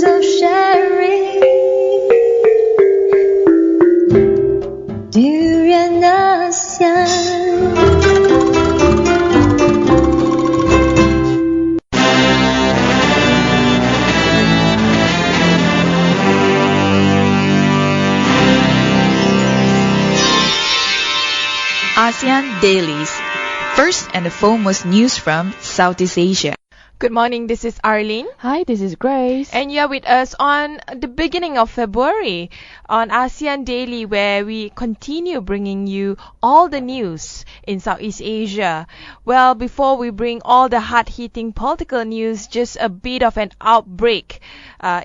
of sharing. Durian ASEAN. ASEAN Dailies. First and foremost news from Southeast Asia. Good morning, this is Arlene. Hi, this is Grace. And you're with us on the beginning of February on ASEAN Daily, where we continue bringing you all the news in Southeast Asia. Well, before we bring all the hard-hitting political news, just a bit of an outbreak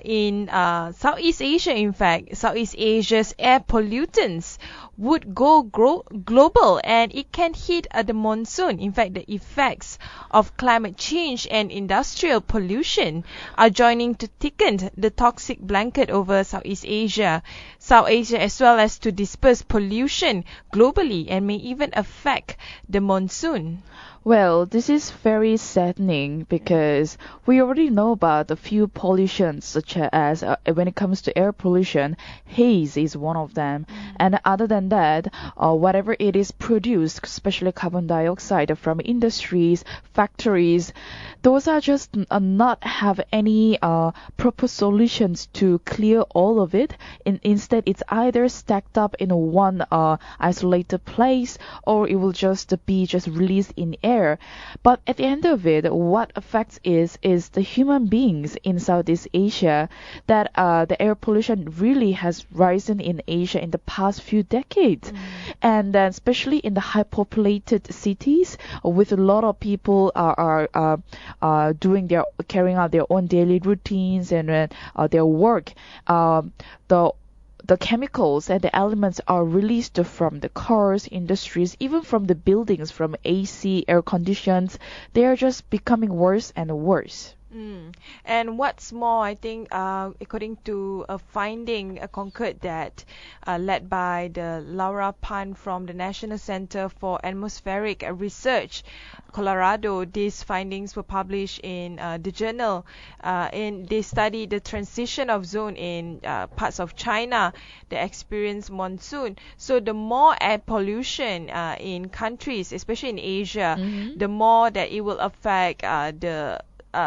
in Southeast Asia. In fact, Southeast Asia's air pollutants would go global, and it can hit the monsoon. In fact, the effects of climate change and industrial pollution are joining to thicken the toxic blanket over Southeast Asia, as well as to disperse pollution globally and may even affect the monsoon. Well, this is very saddening because we already know about a few pollutions, such as when it comes to air pollution, haze is one of them. And other than that, whatever it is produced, especially carbon dioxide from industries, factories, those are just not have any proper solutions to clear all of it. Instead, it's either stacked up in one isolated place, or it will just be released in air. But at the end of it, what affects is the human beings in Southeast Asia, that the air pollution really has risen in Asia in the past few decades. And then especially in the high populated cities with a lot of people are carrying out their own daily routines and their work, the chemicals and the elements are released from the cars, industries, even from the buildings, from AC, air conditions. They are just becoming worse and worse. And what's more, I think, according to a finding concurred that led by the Laura Pan from the National Center for Atmospheric Research, Colorado, these findings were published in the journal. And they studied the transition of zone in parts of China that experience monsoon. So the more air pollution in countries, especially in Asia, the more that it will affect the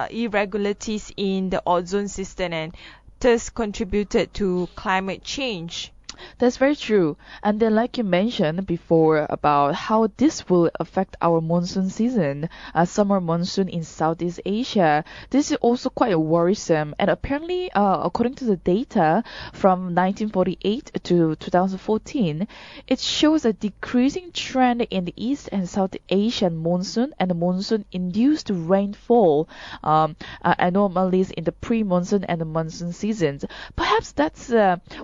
irregularities in the ozone system and thus contributed to climate change. That's very true. And then, like you mentioned before, about how this will affect our monsoon season, summer monsoon in Southeast Asia, this is also quite worrisome. And apparently, according to the data from 1948 to 2014, it shows a decreasing trend in the East and South Asian monsoon and the monsoon-induced rainfall anomalies in the pre-monsoon and the monsoon seasons. Perhaps that's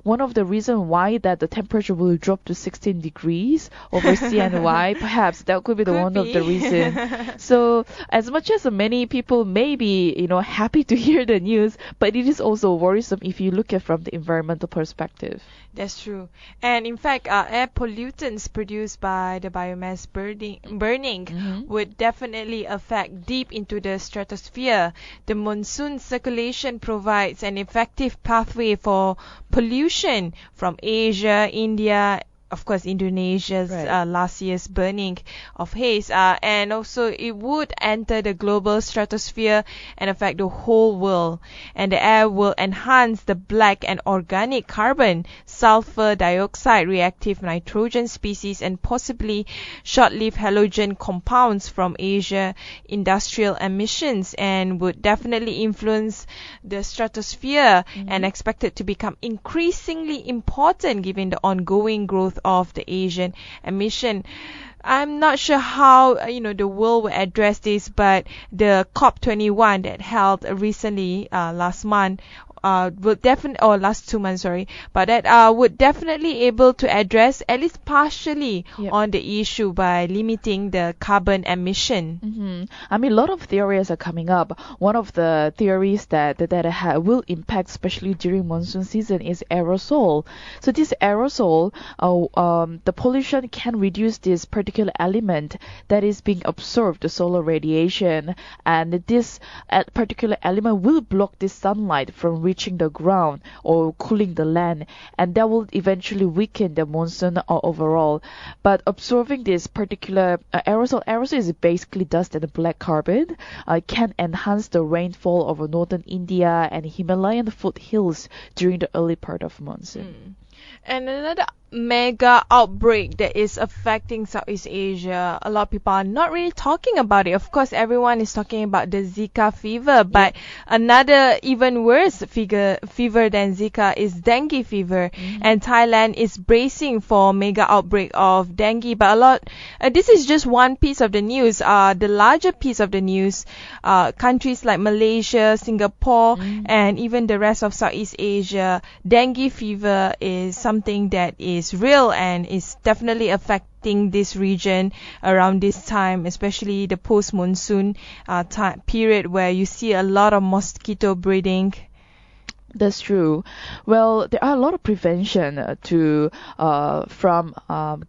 one of the reasons why that the temperature will drop to 16 degrees over CNY. Perhaps that could be one of the reasons. So as much as many people may be, happy to hear the news, but it is also worrisome if you look at from the environmental perspective. That's true. And in fact, air pollutants produced by the biomass burning would definitely affect deep into the stratosphere. The monsoon circulation provides an effective pathway for pollution from Asia, India, of course, Indonesia's last year's burning of haze, and also it would enter the global stratosphere and affect the whole world. And the air will enhance the black and organic carbon, sulfur dioxide, reactive nitrogen species, and possibly short-lived halogen compounds from Asia industrial emissions, and would definitely influence the stratosphere and expected to become increasingly important given the ongoing growth of the Asian emission. I'm not sure how the world will address this, but the COP21 that held recently last month will definitely, or last 2 months, but that would definitely able to address at least partially on the issue by limiting the carbon emission. I mean, a lot of theories are coming up. One of the theories that will impact, especially during monsoon season, is aerosol. So this aerosol, the pollution can reduce this particular element that is being absorbed, the solar radiation, and this particular element will block the sunlight from reaching the ground or cooling the land, and that will eventually weaken the monsoon overall. But observing this particular aerosol is basically dust and black carbon, can enhance the rainfall over northern India and Himalayan foothills during the early part of monsoon. And another mega outbreak that is affecting Southeast Asia, a lot of people are not really talking about it. Of course, everyone is talking about the Zika fever, but another even worse fever than Zika is dengue fever. And Thailand is bracing for mega outbreak of dengue. But this is just one piece of the news. The larger piece of the news, countries like Malaysia, Singapore, and even the rest of Southeast Asia, dengue fever is something that is real and is definitely affecting this region around this time, especially the post-monsoon time period where you see a lot of mosquito breeding. That's true. Well, there are a lot of prevention from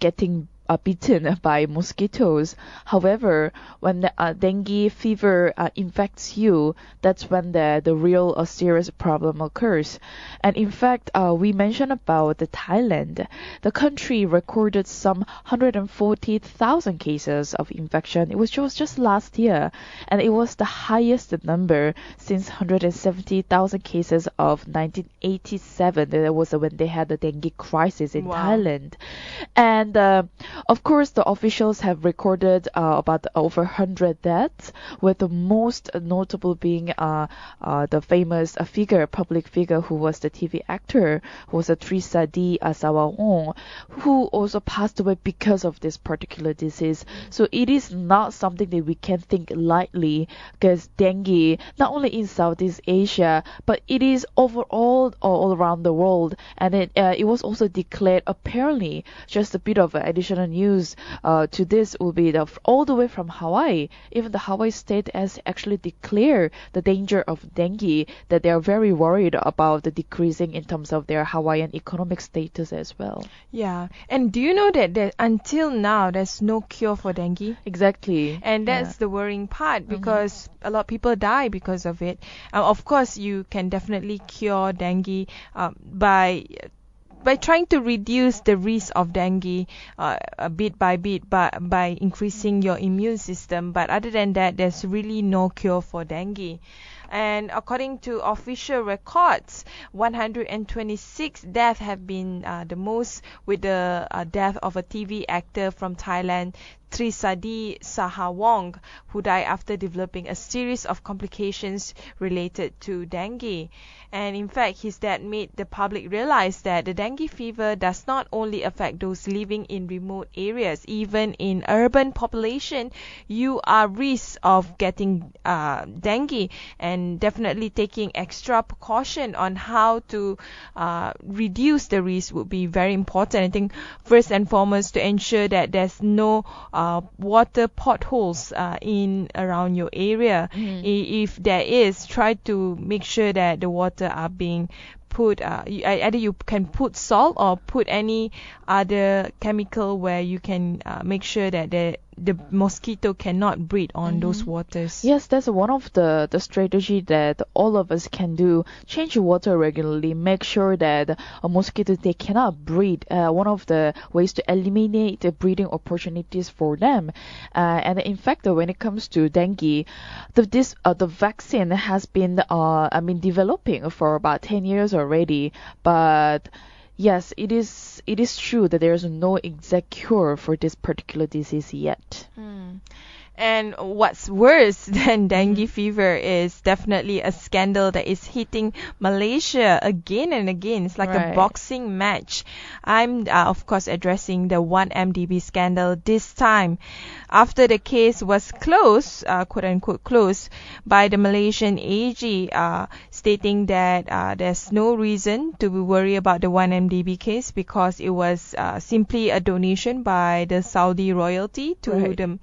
getting bitten by mosquitoes. However, when the dengue fever infects you, that's when the real serious problem occurs. And in fact, we mentioned about Thailand. The country recorded some 140,000 cases of infection. It was just last year, and it was the highest number since 170,000 cases of 1987. That was when they had the dengue crisis in Thailand. And of course, the officials have recorded about over 100 deaths, with the most notable being the famous public figure who was the TV actor, who was a Trisadi Asawawong, who also passed away because of this particular disease. So it is not something that we can think lightly, because dengue, not only in Southeast Asia, but it is overall all around the world. And it was also declared, apparently, just a bit of additional news to this will be all the way from Hawaii. Even the Hawaii state has actually declared the danger of dengue, that they are very worried about the decreasing in terms of their Hawaiian economic status as well. Yeah, and do you know that until now there's no cure for dengue? Exactly. And that's the worrying part, because a lot of people die because of it. Of course, you can definitely cure dengue by trying to reduce the risk of dengue bit by bit by increasing your immune system. But other than that, there's really no cure for dengue. And according to official records, 126 deaths have been the most, with the death of a TV actor from Thailand, Trisadi Sahawong, who died after developing a series of complications related to dengue. And in fact, his death made the public realize that the dengue fever does not only affect those living in remote areas. Even in urban population, you are risk of getting dengue, and definitely taking extra precaution on how to reduce the risk would be very important. I think first and foremost, to ensure that there's no water potholes in around your area. If there is, try to make sure that the water are being put, either you can put salt or put any other chemical where you can make sure that the mosquito cannot breed on those waters. Yes, that's one of the strategy that all of us can do. Change water regularly. Make sure that a mosquito, they cannot breed. One of the ways to eliminate the breeding opportunities for them. And in fact, when it comes to dengue, the vaccine has been developing for about 10 years already. But yes, it is true that there is no exact cure for this particular disease yet. And what's worse than dengue fever is definitely a scandal that is hitting Malaysia again and again. It's like a boxing match. I'm, of course, addressing the 1MDB scandal this time. After the case was closed, quote-unquote closed, by the Malaysian AG, stating that there's no reason to be worried about the 1MDB case because it was simply a donation by the Saudi royalty to the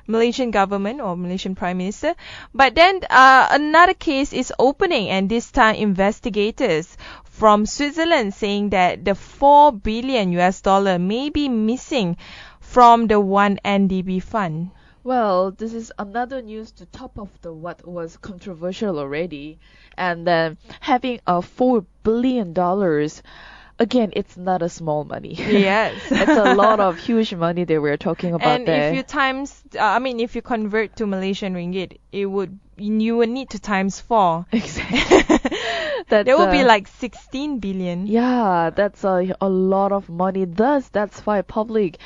Malaysian government or Malaysian Prime Minister. But then another case is opening, and this time investigators from Switzerland saying that the $4 billion may be missing from the 1NDB fund. Well, this is another news to top of the what was controversial already, and then having a $4 billion. Again, it's not a small money. Yes. It's a lot of huge money that we're talking about And there. if you if you convert to Malaysian ringgit, you would need to times 4. Exactly. That's, There will be like 16 billion. yeah, that's a lot of money. Thus, that's why public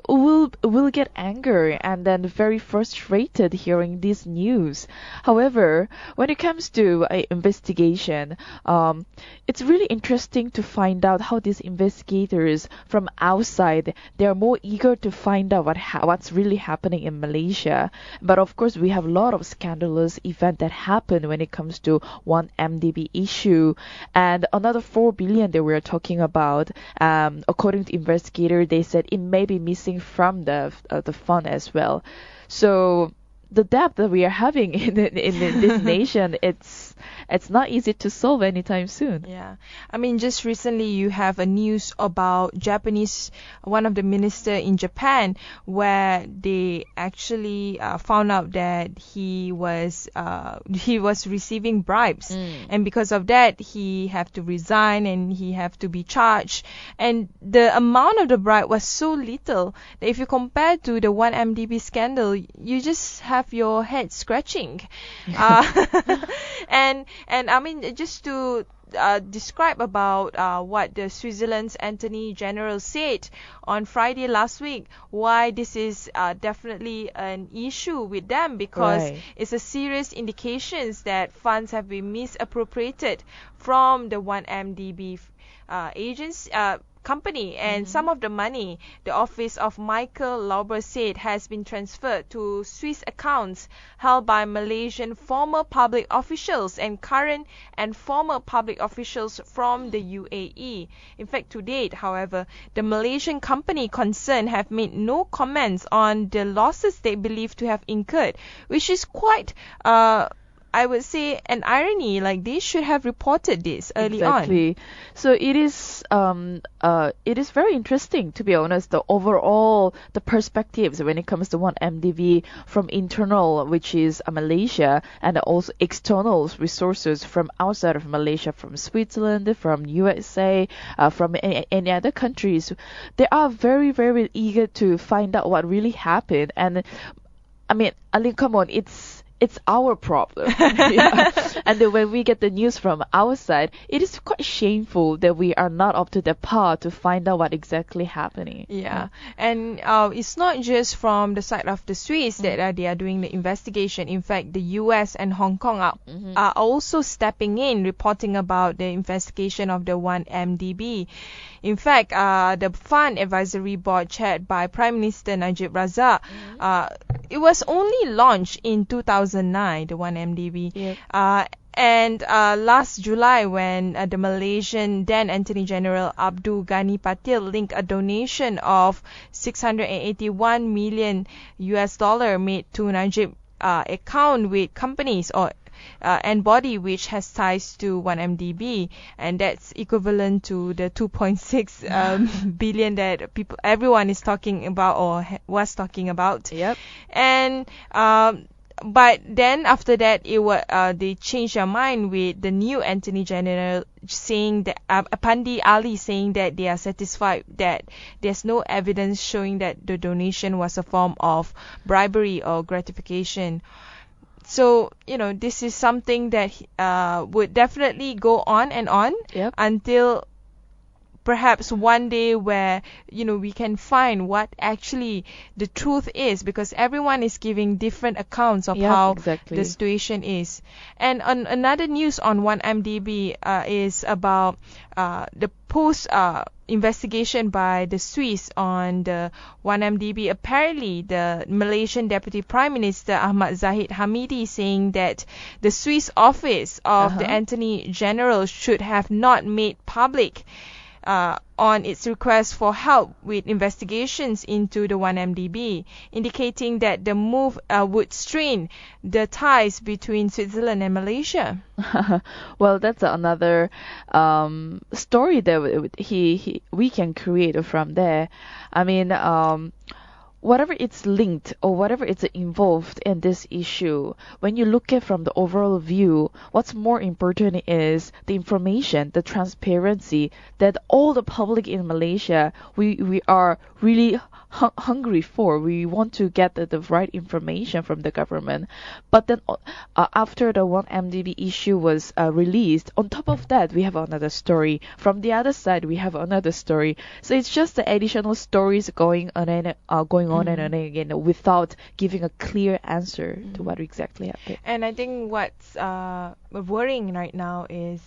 will get angry and then very frustrated hearing this news. However, when it comes to a investigation, it's really interesting to find out how these investigators from outside they are more eager to find out what's really happening in Malaysia. But of course, we have a lot of scandalous event that happened when it comes to 1MDB issue and another 4 billion that we're talking about. According to investigator, they said it may be missing from the fund as well. So the debt that we are having in this nation, it's not easy to solve anytime soon. Yeah, I mean, just recently you have a news about one of the minister in Japan, where they actually found out that he was receiving bribes, and because of that he have to resign and he have to be charged. And the amount of the bribe was so little that if you compare to the 1MDB scandal, you just have your head scratching. And I mean, just to describe about what the Switzerland's Attorney General said on Friday last week, why this is definitely an issue with them, because Right. it's a serious indications that funds have been misappropriated from the 1MDB agency company, and some of the money, the office of Michael Lauber said, has been transferred to Swiss accounts held by Malaysian former public officials and current and former public officials from the UAE. In fact, to date, however, the Malaysian company concerned have made no comments on the losses they believe to have incurred, which is quite I would say an irony. Like, they should have reported this early on. Exactly. So it is very interesting, to be honest, the overall the perspectives when it comes to 1MDB from internal, which is Malaysia, and also external resources from outside of Malaysia, from Switzerland, from USA, from any other countries. They are very, very eager to find out what really happened. And I mean, Arlene, come on, it's our problem. Yeah. And then when we get the news from our side, it is quite shameful that we are not up to the par to find out what exactly happening. Yeah, and it's not just from the side of the Swiss that they are doing the investigation. In fact, the US and Hong Kong are also stepping in, reporting about the investigation of the 1MDB. In fact, the Fund Advisory Board chaired by Prime Minister Najib Razak, it was only launched in 2009, the 1MDB. Yep. And last July, when the Malaysian then Attorney General Abdul Ghani Patil linked a donation of $681 million made to Najib account with companies or and body which has ties to 1MDB, and that's equivalent to the 2.6 billion that everyone is talking about or was talking about. Yep. And but then after that, they changed their mind with the new Attorney General saying that Apandi Ali saying that they are satisfied that there's no evidence showing that the donation was a form of bribery or gratification. So, this is something that would definitely go on and on until perhaps one day where, we can find what actually the truth is, because everyone is giving different accounts of how the situation is. And on another news on 1MDB is about the post investigation by the Swiss on the 1MDB. Apparently, the Malaysian Deputy Prime Minister Ahmad Zahid Hamidi saying that the Swiss office of the Attorney General should have not made public on its request for help with investigations into the 1MDB, indicating that the move would strain the ties between Switzerland and Malaysia. Well, that's another story that we can create from there. I mean, whatever it's linked or whatever it's involved in this issue, when you look at from the overall view, what's more important is the information, the transparency that all the public in Malaysia, we are really hungry for. We want to get the right information from the government. But then after the 1MDB issue was released, on top of that, we have another story. From the other side, we have another story. So it's just the additional stories going on and again without giving a clear answer to what exactly happened. And I think what's worrying right now is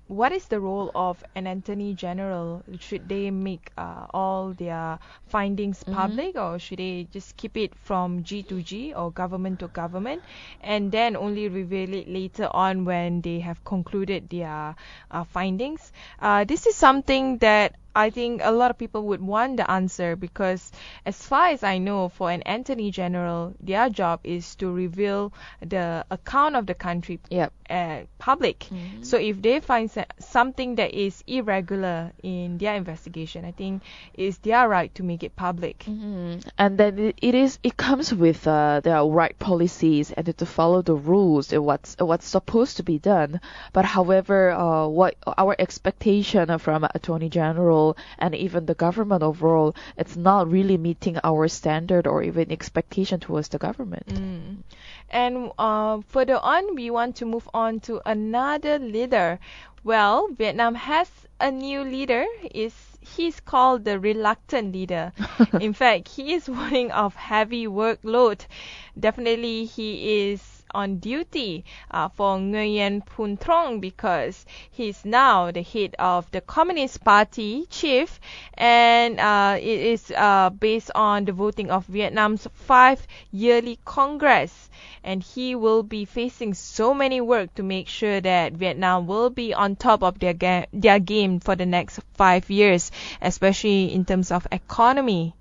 what is the role of an attorney general? Should they make all their findings public, or should they just keep it from G to G or government to government, and then only reveal it later on when they have concluded their findings? This is something that I think a lot of people would want the answer, because as far as I know, for an attorney general, their job is to reveal the account of the country public. So if they find something that is irregular in their investigation, I think it's their right to make it public. And then it comes with the right policies and to follow the rules and what's supposed to be done. But however, what our expectation from Attorney General and even the government overall, it's not really meeting our standard or even expectation towards the government. And further on, we want to move on to another leader. Well, Vietnam has a new leader. He's called the reluctant leader. In fact, he is warning of heavy workload. Definitely, he is on duty for Nguyen Phu Trong, because he's now the head of the Communist Party chief, and it is based on the voting of Vietnam's 5 yearly Congress. And he will be facing so many work to make sure that Vietnam will be on top of their game for the next 5 years, especially in terms of economy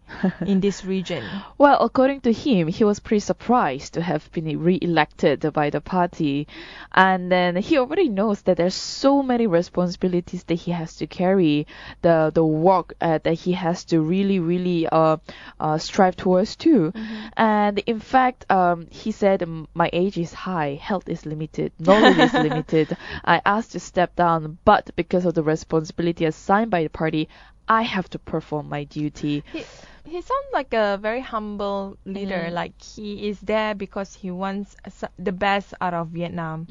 in this region. Well, according to him, he was pretty surprised to have been re-elected by the party, and then he already knows that there's so many responsibilities that he has to carry, the work that he has to really strive towards too. And in fact, he said, my age is high, health is limited, knowledge is limited. I asked to step down, but because of the responsibility assigned by the party, I have to perform my duty. He sounds like a very humble leader. Like he is there because he wants the best out of Vietnam.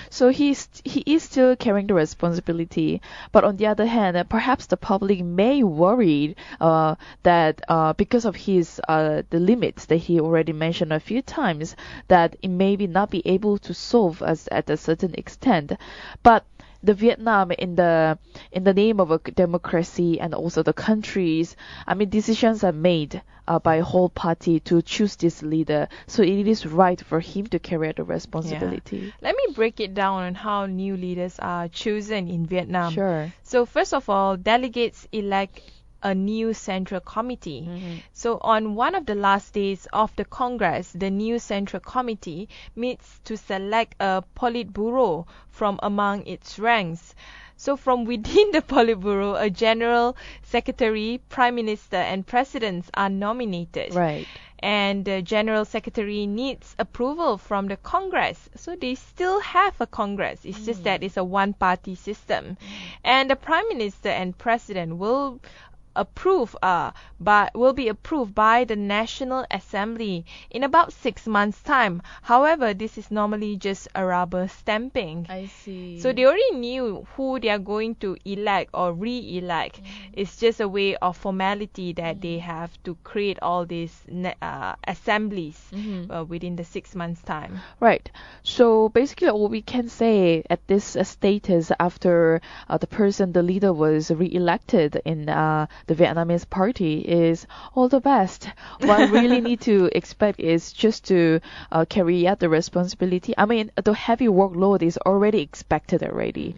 So he is still carrying the responsibility, but on the other hand, perhaps the public may worry that because of his the limits that he already mentioned a few times, that it may not be able to solve at a certain extent. But the Vietnam, in the name of a democracy and also the countries, I mean, decisions are made by a whole party to choose this leader. So it is right for him to carry out the responsibility. Let me break it down on how new leaders are chosen in Vietnam. Sure. So first of all, delegates elect a new central committee. So on one of the last days of the Congress, the new central committee meets to select a Politburo from among its ranks. So from within the Politburo, a general secretary, prime minister, and presidents are nominated. Right. And the general secretary needs approval from the Congress. So they still have a Congress. It's just that it's a one-party system. And the prime minister and president will be approved by the National Assembly in about 6 months' time. However, this is normally just a rubber stamping. I see. So they already knew who they are going to elect or re-elect. It's just a way of formality that they have to create all these assemblies within the 6 months' time. Right. So basically, all we can say at this status after the leader was re-elected in the Vietnamese party is all the best. What I really need to expect is just to carry out the responsibility. I mean, the heavy workload is already expected already.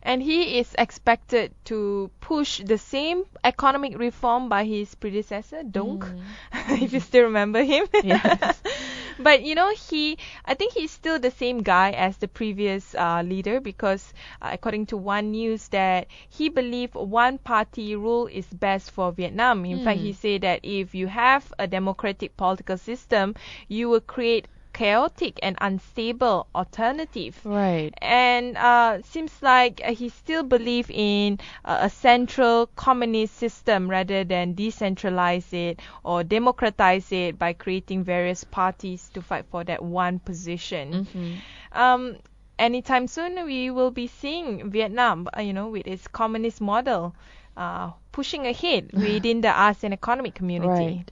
And he is expected to push the same economic reform by his predecessor, Dong, if you still remember him. Yes. But I think he's still the same guy as the previous leader, because according to One News, that he believed one-party rule is best for Vietnam. In fact, he said that if you have a democratic political system, you will create chaotic and unstable alternative. Right. And seems like he still believes in a central communist system rather than decentralize it or democratize it by creating various parties to fight for that one position. Anytime soon, we will be seeing Vietnam, with its communist model, pushing ahead within the ASEAN economic community. Right.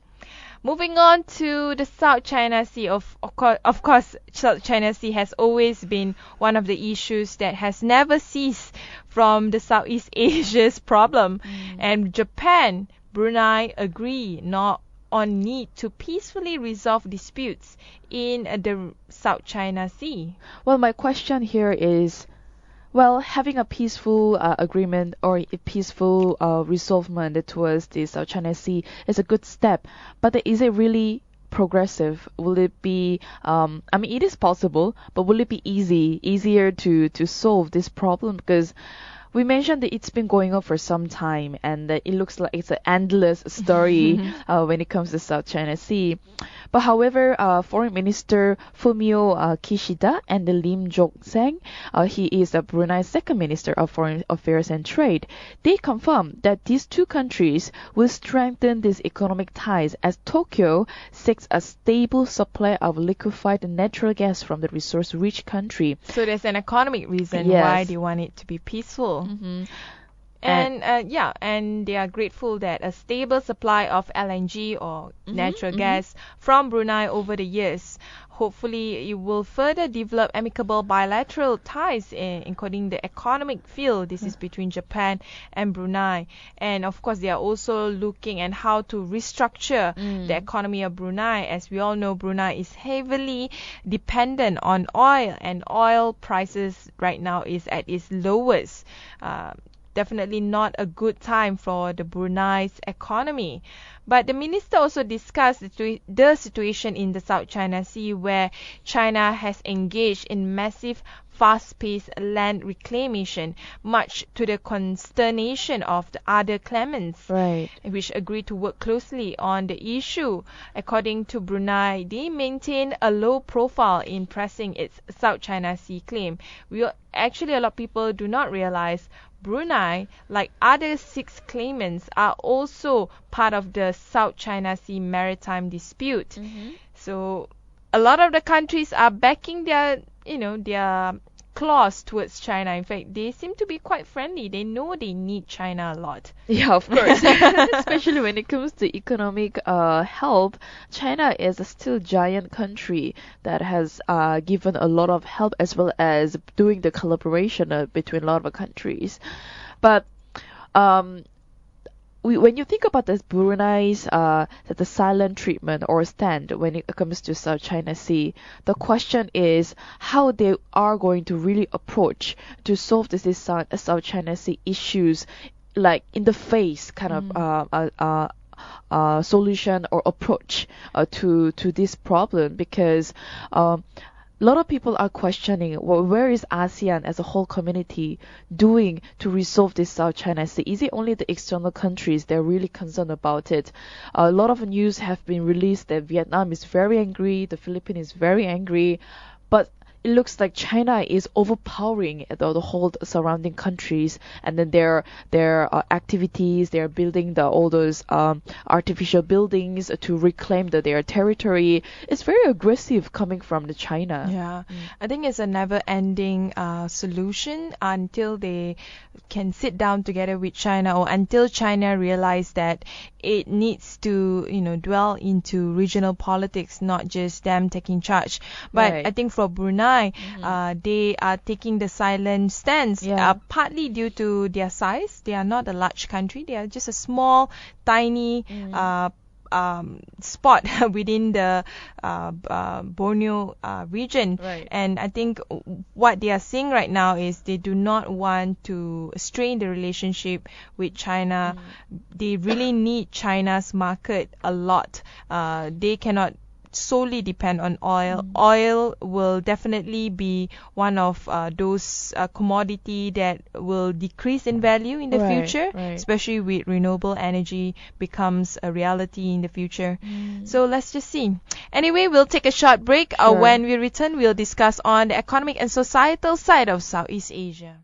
Moving on to the South China Sea, of course, South China Sea has always been one of the issues that has never ceased from the Southeast Asia's problem. And Japan, Brunei agree not on need to peacefully resolve disputes in the South China Sea. Well, my question here is, well, having a peaceful agreement or a peaceful resolvement towards the South China Sea is a good step, but is it really progressive? Will it be, it is possible, but will it be easier to solve this problem? Because we mentioned that it's been going on for some time, and that it looks like it's an endless story when it comes to South China Sea. But however, Foreign Minister Fumio Kishida and the Lim Jok-seng, he is Brunei's second Minister of Foreign Affairs and Trade, they confirmed that these two countries will strengthen these economic ties as Tokyo seeks a stable supply of liquefied natural gas from the resource-rich country. So there's an economic reason Yes. why they want it to be peaceful. And they are grateful that a stable supply of LNG or natural gas from Brunei over the years, hopefully it will further develop amicable bilateral ties, including the economic field. This is between Japan and Brunei. And of course, they are also looking at how to restructure the economy of Brunei. As we all know, Brunei is heavily dependent on oil, and oil prices right now is at its lowest. Definitely not a good time for the Brunei's economy. But the minister also discussed the situation in the South China Sea, where China has engaged in massive fast-paced land reclamation, much to the consternation of the other claimants, Right. which agreed to work closely on the issue. According to Brunei, they maintain a low profile in pressing its South China Sea claim. Actually, a lot of people do not realize Brunei, like other 6 claimants, are also part of the South China Sea maritime dispute. So a lot of the countries are backing their clause towards China. In fact, they seem to be quite friendly. They know they need China a lot. Yeah, of course. Especially when it comes to economic help, China is a still giant country that has given a lot of help, as well as doing the collaboration between a lot of countries. But when you think about this Brunei's the silent treatment or stand when it comes to South China Sea, the question is how they are going to really approach to solve this South China Sea issues, like in the face kind of solution or approach to this problem, because a lot of people are questioning, well, where is ASEAN as a whole community doing to resolve this South China Sea? Is it only the external countries that are really concerned about it? A lot of news have been released that Vietnam is very angry, the Philippines is very angry, but it looks like China is overpowering the whole surrounding countries, and then their activities, they're building all those artificial buildings to reclaim their territory. It's very aggressive coming from the China. Yeah, I think it's a never-ending solution until they can sit down together with China, or until China realize that it needs to, dwell into regional politics, not just them taking charge. But Right. I think for Brunei, they are taking the silent stance, partly due to their size. They are not a large country. They are just a small, tiny spot within the Borneo region. Right. And I think what they are saying right now is they do not want to strain the relationship with China. They really need China's market a lot. They cannot solely depend on oil. Oil will definitely be one of those commodity that will decrease in value in the Right, future, right. especially with renewable energy becomes a reality in the future. So let's just see. Anyway, we'll take a short break. Sure. When we return, we'll discuss on the economic and societal side of Southeast Asia.